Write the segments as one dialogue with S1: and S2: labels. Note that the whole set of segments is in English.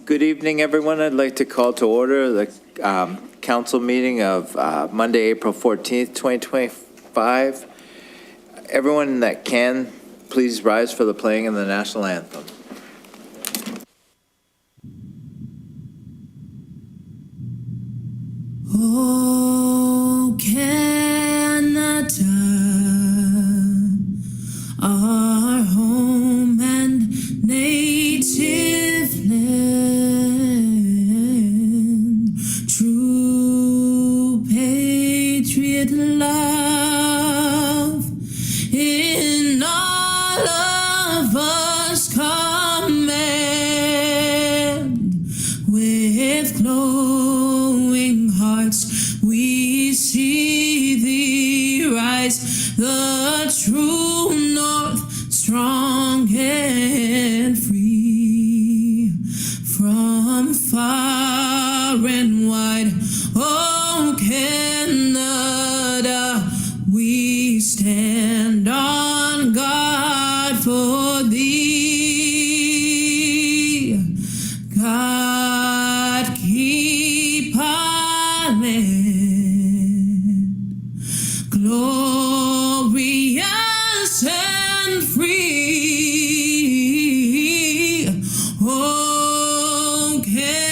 S1: Good evening, everyone. I'd like to call to order the council meeting of Monday, April 14th, 2025. Everyone that can, please rise for the playing of the national anthem.
S2: Oh, Canada, our home and native land, true patriot love in all of us command. With glowing hearts we see thee rise, the true north, strong and free. From far and wide, oh Canada, we stand on guard for thee. God keep our land glorious and free. Oh, Canada,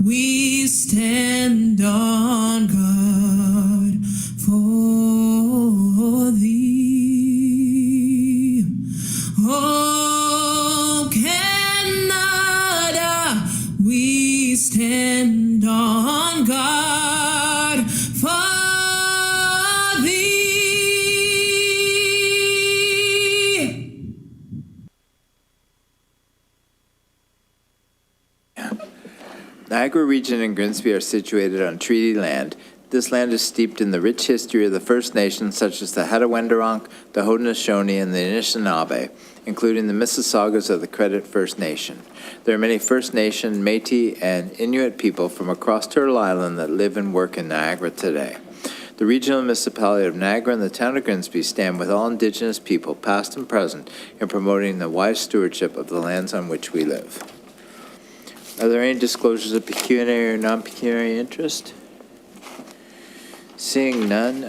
S2: we stand on guard for thee. Oh, Canada, we stand on guard for thee.
S1: Niagara Region and Grimsby are situated on treaty land. This land is steeped in the rich history of the First Nations, such as the Hattaway-Wendourong, the Haudenosaunee, and the Anishinaabe, including the Mississaugas of the Credit First Nation. There are many First Nation, Métis, and Inuit people from across Turtle Island that live and work in Niagara today. The regional municipality of Niagara and the town of Grimsby stand with all Indigenous people, past and present, in promoting the wise stewardship of the lands on which we live. Are there any disclosures of pecuniary or non-pecuniary interest? Seeing none,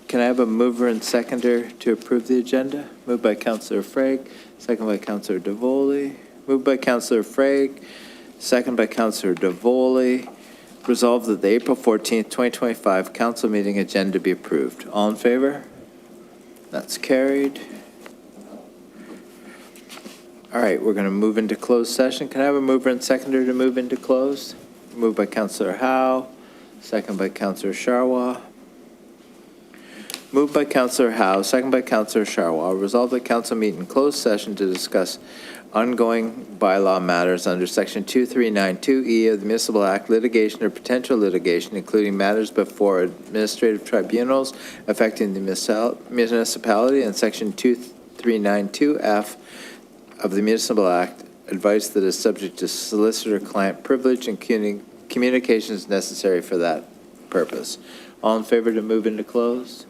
S1: can I have a mover and seconder to approve the agenda? Moved by Councillor Frege, second by Councillor Davoli. Moved by Councillor Frege, second by Councillor Davoli. Resolved that the April 14th, 2025 council meeting agenda be approved. All in favor? That's carried. All right, we're going to move into closed session. Can I have a mover and seconder to move into closed? Moved by Councillor Howe, second by Councillor Charwa. Moved by Councillor Howe, second by Councillor Charwa. Resolved that council meet in closed session to discuss ongoing bylaw matters under Section 2392E of the Municipal Act, litigation or potential litigation, including matters before administrative tribunals affecting the municipality, and Section 2392F of the Municipal Act, advice that is subject to solicitor-client privilege and communications necessary for that purpose. All in favor to move into closed?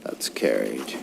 S1: That's carried.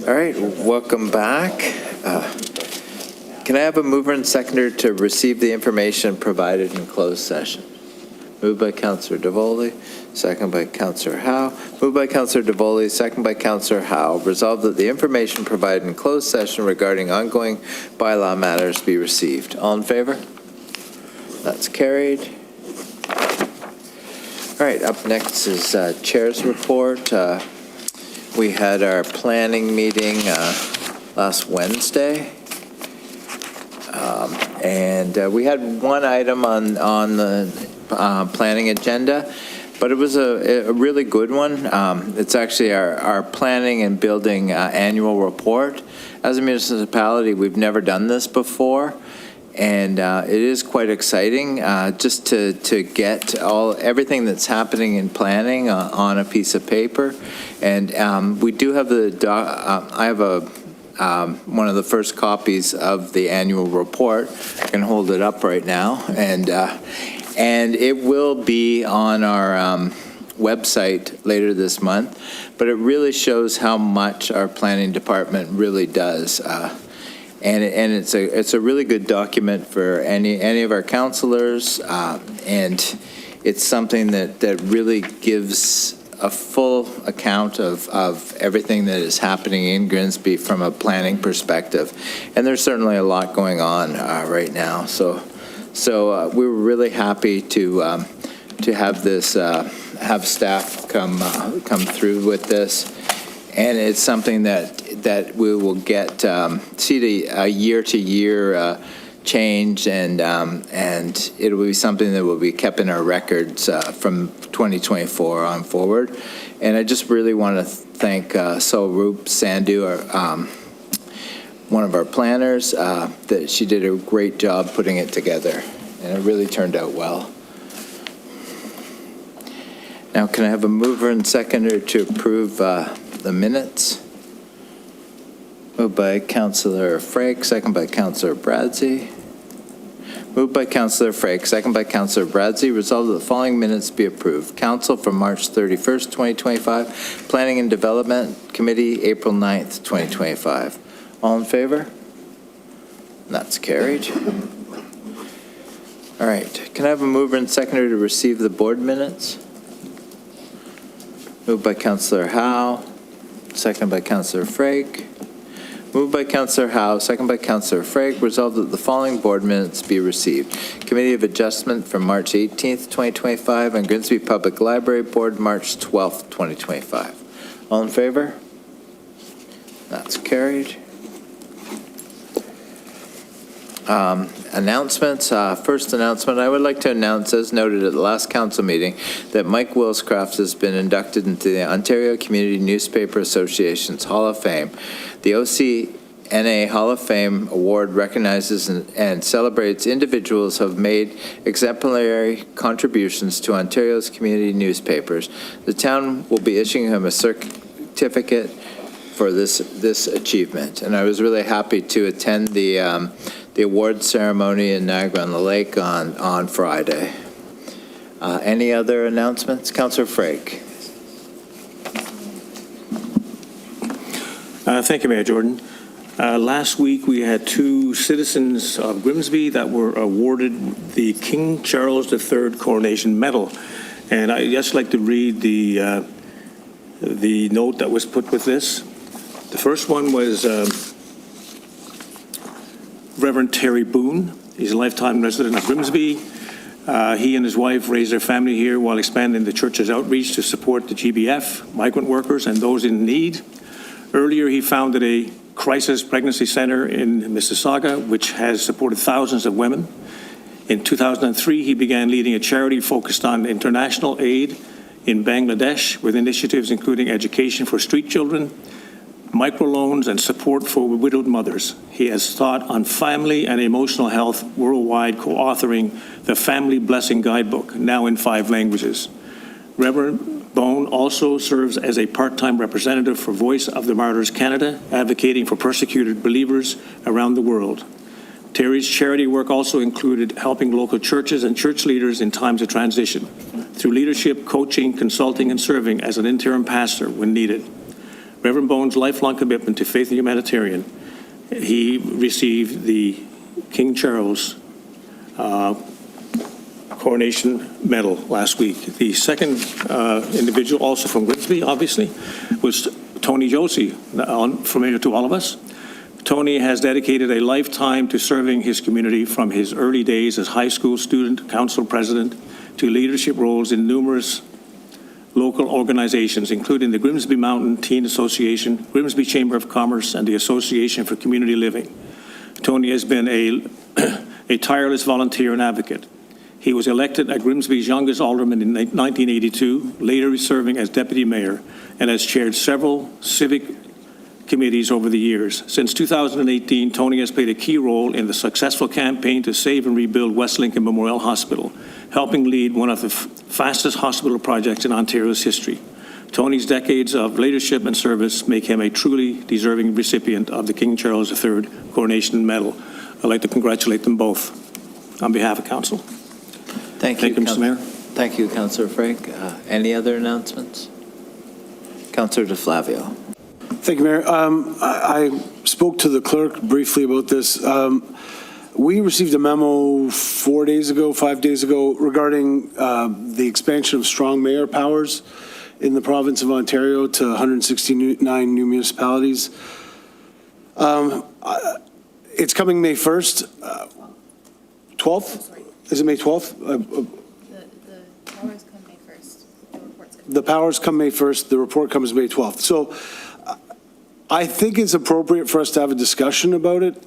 S1: All right, welcome back. Can I have a mover and seconder to receive the information provided in closed session? Moved by Councillor DeVoley, second by Councillor Howe. Moved by Councillor DeVoley, second by Councillor Howe. Resolved that the information provided in closed session regarding ongoing bylaw matters be received. All in favor? That's carried. All right, up next is Chair's report. We had our planning meeting last Wednesday. And we had one item on the planning agenda, but it was a really good one. It's actually our planning and building annual report. As a municipality, we've never done this before, and it is quite exciting just to get everything that's happening in planning on a piece of paper. And we do have I have one of the first copies of the annual report. I can hold it up right now, and it will be on our website later this month. But it really shows how much our planning department really does, and it's a really good document for any of our councilors, and it's something that really gives a full account of everything that is happening in Grimsby from a planning perspective. And there's certainly a lot going on right now. So we were really happy to have this, have staff come through with this. And it's something that we will get, see a year-to-year change, and it will be something that will be kept in our records from 2024 on forward. And I just really want to thank Sarup Sandhu, one of our planners, that she did a great job putting it together, and it really turned out well. Now, can I have a mover and seconder to approve the minutes? Moved by Councillor Frake, second by Councillor Bradsey. Moved by Councillor Frake, second by Councillor Bradsey. Resolved that the following minutes be approved. Council from March 31st, 2025. Planning and Development Committee, April 9th, 2025. All in favor? That's carried. All right. Can I have a mover and seconder to receive the board minutes? Moved by Councillor Howe, second by Councillor Frake. Moved by Councillor Howe, second by Councillor Frake. Resolved that the following board minutes be received. Committee of Adjustment from March 18th, 2025, and Grimsby Public Library Board, March 12th, 2025. All in favor? That's carried. Announcements. First announcement, I would like to announce, as noted at the last council meeting, that Mike Willscraft has been inducted into the Ontario Community Newspaper Association's Hall of Fame. The OCNA Hall of Fame Award recognizes and celebrates individuals who have made exemplary contributions to Ontario's community newspapers. The town will be issuing him a certificate for this achievement, and I was really happy to attend the award ceremony in Niagara-on-the-Lake on Friday. Any other announcements? Councillor Frake.
S3: Thank you, Mayor Jordan. Last week, we had two citizens of Grimsby that were awarded the King Charles III Coronation Medal. And I'd just like to read the note that was put with this. The first one was Reverend Terry Boone. He's a lifetime resident of Grimsby. He and his wife raised their family here while expanding the church's outreach to support the GBF, migrant workers, and those in need. Earlier, he founded a crisis pregnancy center in Mississauga, which has supported thousands of women. In 2003, he began leading a charity focused on international aid in Bangladesh, with initiatives including education for street children, microloans, and support for widowed mothers. He has taught on family and emotional health worldwide, co-authoring the Family Blessing Guidebook, now in 5 languages. Reverend Bone also serves as a part-time representative for Voice of the Martyrs Canada, advocating for persecuted believers around the world. Terry's charity work also included helping local churches and church leaders in times of transition, through leadership, coaching, consulting, and serving as an interim pastor when needed. Reverend Bone's lifelong commitment to faith and humanitarian, he received the King Charles Coronation Medal last week. The second individual, also from Grimsby, obviously, was Tony Josie, familiar to all of us. Tony has dedicated a lifetime to serving his community from his early days as high school student, council president, to leadership roles in numerous local organizations, including the Grimsby Mountain Teen Association, Grimsby Chamber of Commerce, and the Association for Community Living. Tony has been a tireless volunteer and advocate. He was elected at Grimsby's youngest alderman in 1982, later serving as deputy mayor, and has chaired several civic committees over the years. Since 2018, Tony has played a key role in the successful campaign to save and rebuild West Lincoln Memorial Hospital, helping lead one of the fastest hospital projects in Ontario's history. Tony's decades of leadership and service make him a truly deserving recipient of the King Charles III Coronation Medal. I'd like to congratulate them both on behalf of council.
S1: Thank you,
S3: Mr. Mayor.
S1: Thank you, Councillor Frank. Any other announcements? Councillor DeFlavio.
S4: Thank you, Mayor. I spoke to the clerk briefly about this. We received a memo 5 days ago, regarding the expansion of strong mayor powers in the province of Ontario to 169 new municipalities. It's coming May 1st. 12th? Is it May 12th?
S5: The powers come May 1st. The reports come.
S4: The powers come May 1st. The report comes May 12th. So I think it's appropriate for us to have a discussion about it.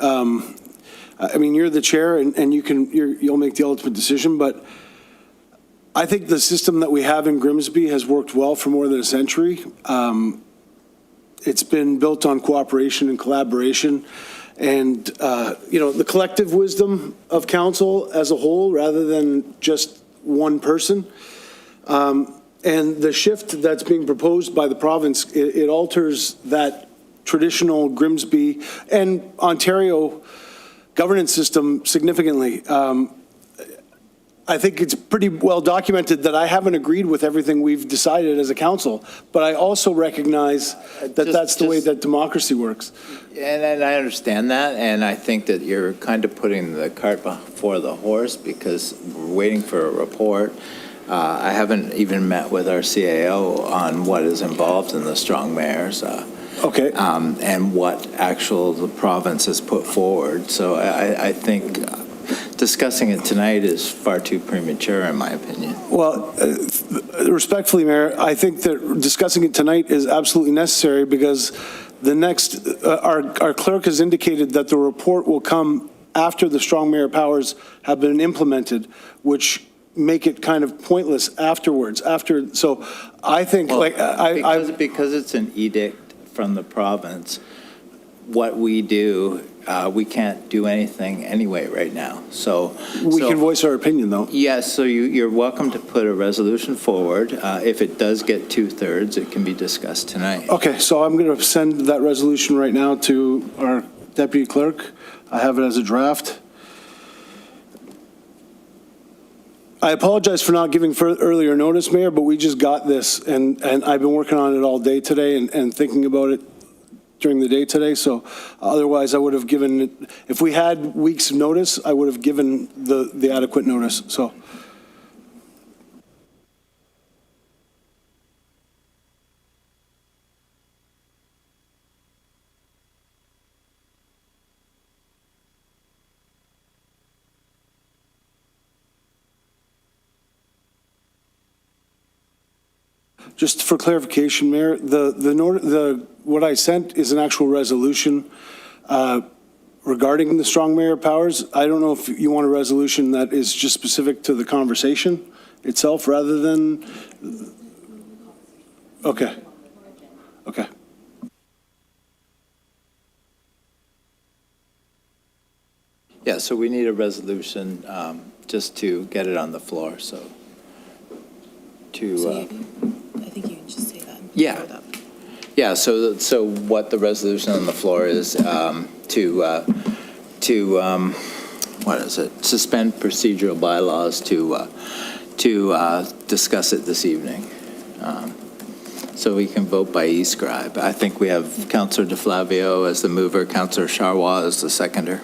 S4: I mean, you're the chair, and you'll make the ultimate decision, but I think the system that we have in Grimsby has worked well for more than a century. It's been built on cooperation and collaboration, and the collective wisdom of council as a whole, rather than just one person. And the shift that's being proposed by the province, it alters that traditional Grimsby and Ontario governance system significantly. I think it's pretty well documented that I haven't agreed with everything we've decided as a council, but I also recognize that that's the way that democracy works.
S1: And I understand that, and I think that you're kind of putting the cart before the horse because we're waiting for a report. I haven't even met with our CAO on what is involved in the strong mayors.
S4: Okay.
S1: And what the province has put forward. So I think discussing it tonight is far too premature, in my opinion.
S4: Well, respectfully, Mayor, I think that discussing it tonight is absolutely necessary because the next, our clerk has indicated that the report will come after the strong mayor powers have been implemented, which make it kind of pointless afterwards. So I think,
S1: because it's an edict from the province, what we do, we can't do anything anyway right now. So
S4: we can voice our opinion, though.
S1: Yes, so you're welcome to put a resolution forward. If it does get 2/3, it can be discussed tonight.
S4: Okay, so I'm going to send that resolution right now to our deputy clerk. I have it as a draft. I apologize for not giving earlier notice, Mayor, but we just got this, and I've been working on it all day today and thinking about it during the day today. So otherwise, I would have given, if we had weeks of notice, I would have given the adequate notice. So. Just for clarification, Mayor, what I sent is an actual resolution regarding the strong mayor powers. I don't know if you want a resolution that is just specific to the conversation itself rather than. Okay. Okay.
S1: Yeah, so we need a resolution just to get it on the floor, so.
S5: I think you can just say that.
S1: Yeah. Yeah, so what the resolution on the floor is what is it? Suspend procedural bylaws to discuss it this evening. So we can vote by e-scribe. I think we have Councillor DeFlavio as the mover, Councillor Charwa as the seconder.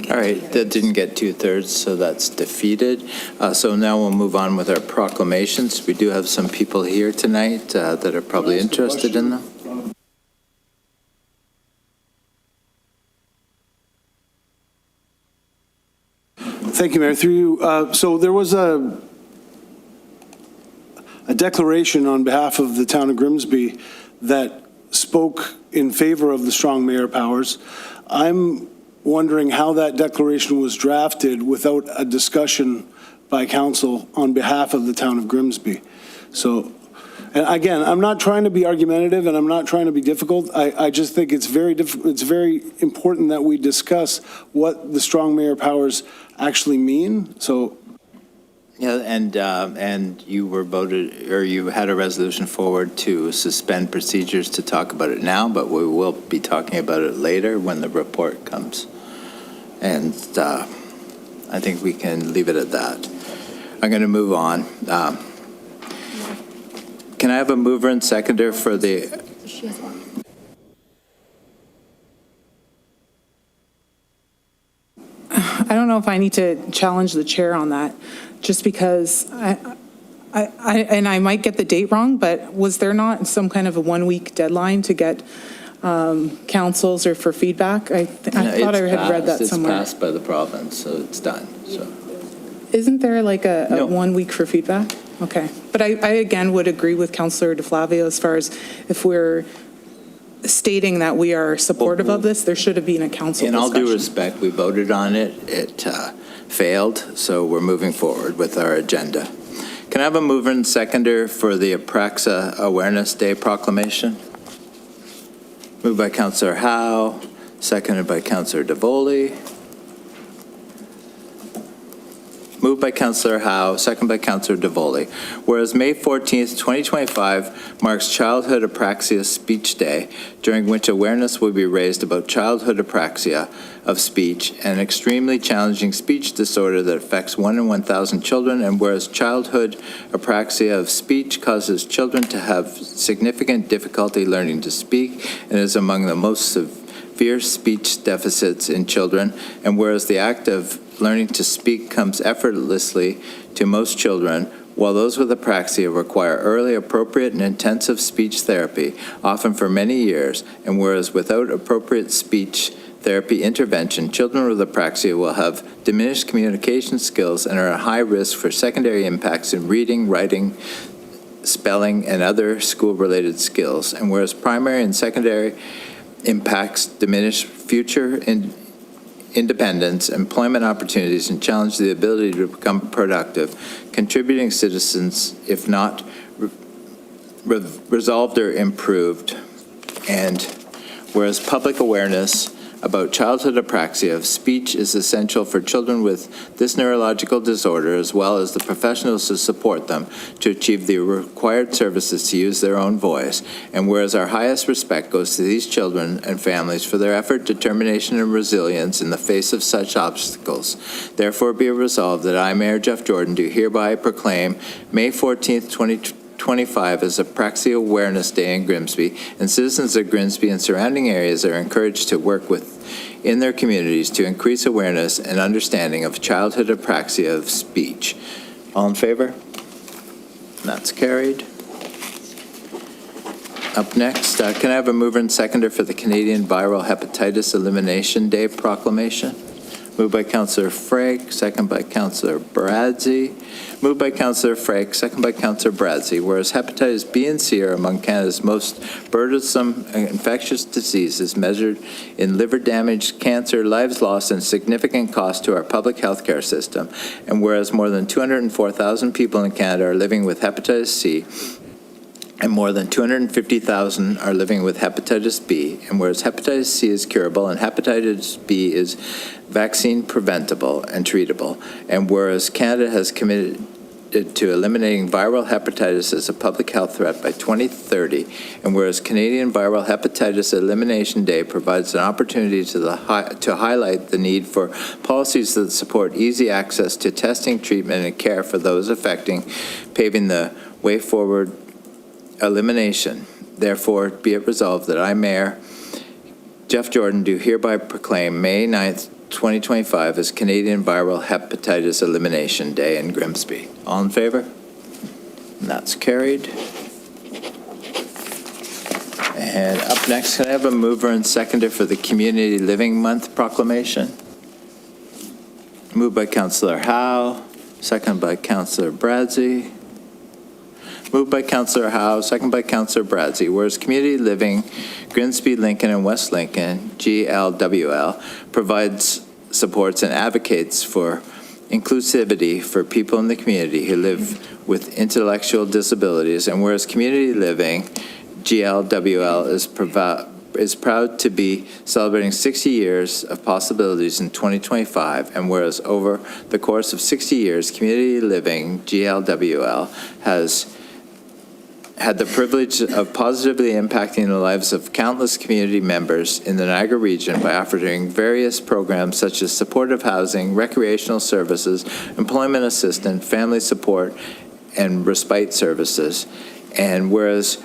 S1: All right, that didn't get 2/3, so that's defeated. So now we'll move on with our proclamations. We do have some people here tonight that are probably
S4: Can I ask a
S1: interested in them.
S4: Thank you, Mayor. Through you, so there was a declaration on behalf of the town of Grimsby that spoke in favor of the strong mayor powers. I'm wondering how that declaration was drafted without a discussion by council on behalf of the town of Grimsby. So, and again, I'm not trying to be argumentative and I'm not trying to be difficult. I just think it's very important that we discuss what the strong mayor powers actually mean. So,
S1: Yeah, and you were voted, or you had a resolution forward to suspend procedures to talk about it now, but we will be talking about it later when the report comes. And I think we can leave it at that. I'm going to move on. Can I have a mover and seconder for the,
S5: She has one.
S6: I don't know if I need to challenge the chair on that, just because and I might get the date wrong, but was there not some kind of a 1-week deadline to get councils or for feedback? I thought I had read that somewhere.
S1: It's passed by the province, so it's done, so.
S6: Isn't there like a
S1: No.
S6: 1 week for feedback? Okay. But I again would agree with Councillor DeFlavio as far as if we're stating that we are supportive of this, there should have been a council
S1: In all due
S6: discussion.
S1: respect, we voted on it. It failed, so we're moving forward with our agenda. Can I have a mover and seconder for the Apraxa Awareness Day proclamation? Moved by Councillor Howe, seconded by Councillor DeVoli. Moved by Councillor Howe, seconded by Councillor DeVoli. Whereas May 14th, 2025 marks Childhood Apraxia Speech Day, during which awareness will be raised about childhood apraxia of speech, an extremely challenging speech disorder that affects 1 in 1,000 children, and whereas childhood apraxia of speech causes children to have significant difficulty learning to speak and is among the most severe speech deficits in children, and whereas the act of learning to speak comes effortlessly to most children, while those with apraxia require early, appropriate, and intensive speech therapy, often for many years, and whereas without appropriate speech therapy intervention, children with apraxia will have diminished communication skills and are at high risk for secondary impacts in reading, writing, spelling, and other school-related skills, and whereas primary and secondary impacts diminish future independence, employment opportunities, and challenge the ability to become productive, contributing citizens, if not resolved or improved. And whereas public awareness about childhood apraxia of speech is essential for children with this neurological disorder, as well as the professionals to support them to achieve the required services to use their own voice. And whereas our highest respect goes to these children and families for their effort, determination, and resilience in the face of such obstacles. Therefore be it resolved that I, Mayor Jeff Jordan, do hereby proclaim May 14th, 2025 as Apraxia Awareness Day in Grimsby, and citizens of Grimsby and surrounding areas are encouraged to work in their communities to increase awareness and understanding of childhood apraxia of speech. All in favor? That's carried. Up next, can I have a mover and seconder for the Canadian Viral Hepatitis Elimination Day proclamation? Moved by Councillor Frake, second by Councillor Bradzi. Moved by Councillor Frake, second by Councillor Bradzi. Whereas hepatitis B and C are among Canada's most burdensome infectious diseases measured in liver damage, cancer, lives lost, and significant cost to our public health care system. And whereas more than 204,000 people in Canada are living with hepatitis C, and more than 250,000 are living with hepatitis B, and whereas hepatitis C is curable and hepatitis B is vaccine preventable and treatable, and whereas Canada has committed to eliminating viral hepatitis as a public health threat by 2030, and whereas Canadian Viral Hepatitis Elimination Day provides an opportunity to highlight the need for policies that support easy access to testing, treatment, and care for those affecting, paving the way forward elimination. Therefore, be it resolved that I, Mayor Jeff Jordan, do hereby proclaim May 9th, 2025 as Canadian Viral Hepatitis Elimination Day in Grimsby. All in favor? And that's carried. And up next, can I have a mover and seconder for the Community Living Month proclamation? Moved by Councillor Howe, second by Councillor Bradzi. Moved by Councillor Howe, second by Councillor Bradzi. Whereas Community Living, Grimsby, Lincoln, and West Lincoln, GLWL, provides, supports, and advocates for inclusivity for people in the community who live with intellectual disabilities. And whereas Community Living, GLWL, is proud to be celebrating 60 years of possibilities in 2025. And whereas over the course of 60 years, Community Living, GLWL, has had the privilege of positively impacting the lives of countless community members in the Niagara region by offering various programs such as supportive housing, recreational services, employment assistance, family support, and respite services. And whereas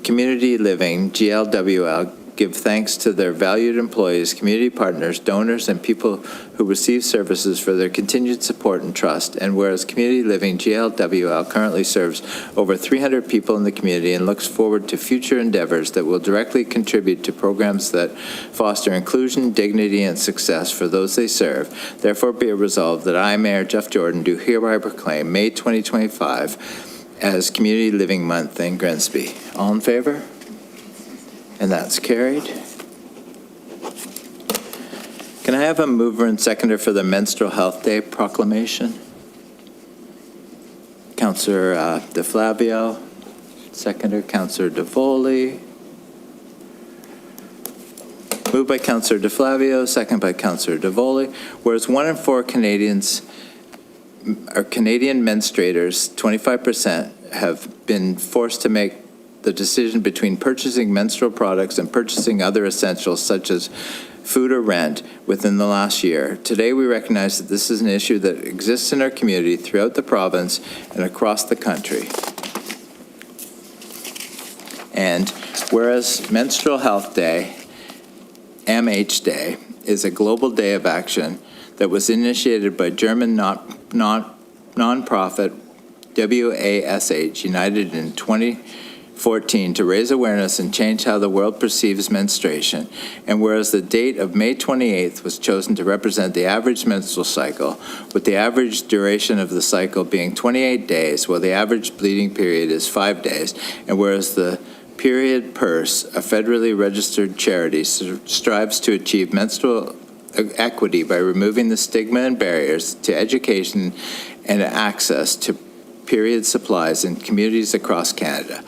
S1: Community Living, GLWL, give thanks to their valued employees, community partners, donors, and people who receive services for their continued support and trust. And whereas Community Living, GLWL, currently serves over 300 people in the community and looks forward to future endeavors that will directly contribute to programs that foster inclusion, dignity, and success for those they serve, therefore be it resolved that I, Mayor Jeff Jordan, do hereby proclaim May 2025 as Community Living Month in Grimsby. All in favor? And that's carried. Can I have a mover and seconder for the Menstrual Health Day proclamation? Councillor DeFlavio, seconder Councillor DeVoli. Moved by Councillor DeFlavio, second by Councillor DeVoli. Whereas 1 in 4 Canadians or Canadian menstruators, 25%, have been forced to make the decision between purchasing menstrual products and purchasing other essentials such as food or rent within the last year. Today, we recognize that this is an issue that exists in our community throughout the province and across the country. And whereas Menstrual Health Day, MH Day, is a global day of action that was initiated by German nonprofit WASH, united in 2014 to raise awareness and change how the world perceives menstruation. And whereas the date of May 28th was chosen to represent the average menstrual cycle, with the average duration of the cycle being 28 days, while the average bleeding period is 5 days, and whereas the Period Purse, a federally registered charity, strives to achieve menstrual equity by removing the stigma and barriers to education and access to period supplies in communities across Canada.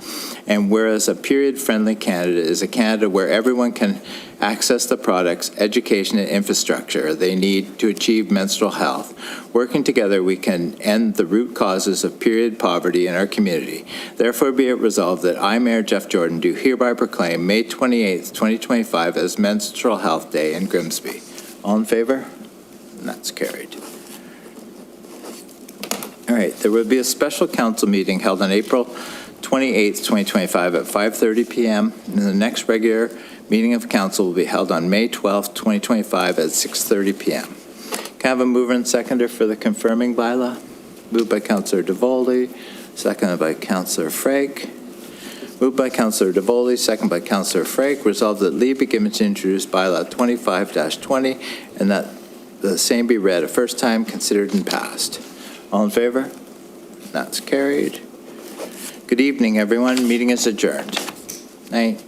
S1: And whereas a period-friendly Canada is a Canada where everyone can access the products, education, and infrastructure they need to achieve menstrual health. Working together, we can end the root causes of period poverty in our community. Therefore, be it resolved that I, Mayor Jeff Jordan, do hereby proclaim May 28th, 2025 as Menstrual Health Day in Grimsby. All in favor? And that's carried. All right, there will be a special council meeting held on April 28th, 2025 at 5:30 p.m. And the next regular meeting of council will be held on May 12th, 2025 at 6:30 p.m. Can I have a mover and seconder for the confirming bylaw? Moved by Councillor DeVoli, seconded by Councillor Frake. Moved by Councillor DeVoli, second by Councillor Frake. Resolved that leave be given to introduce bylaw 25-20 and that the same be read a first time, considered, and passed. All in favor? That's carried. Good evening, everyone. Meeting is adjourned. Night.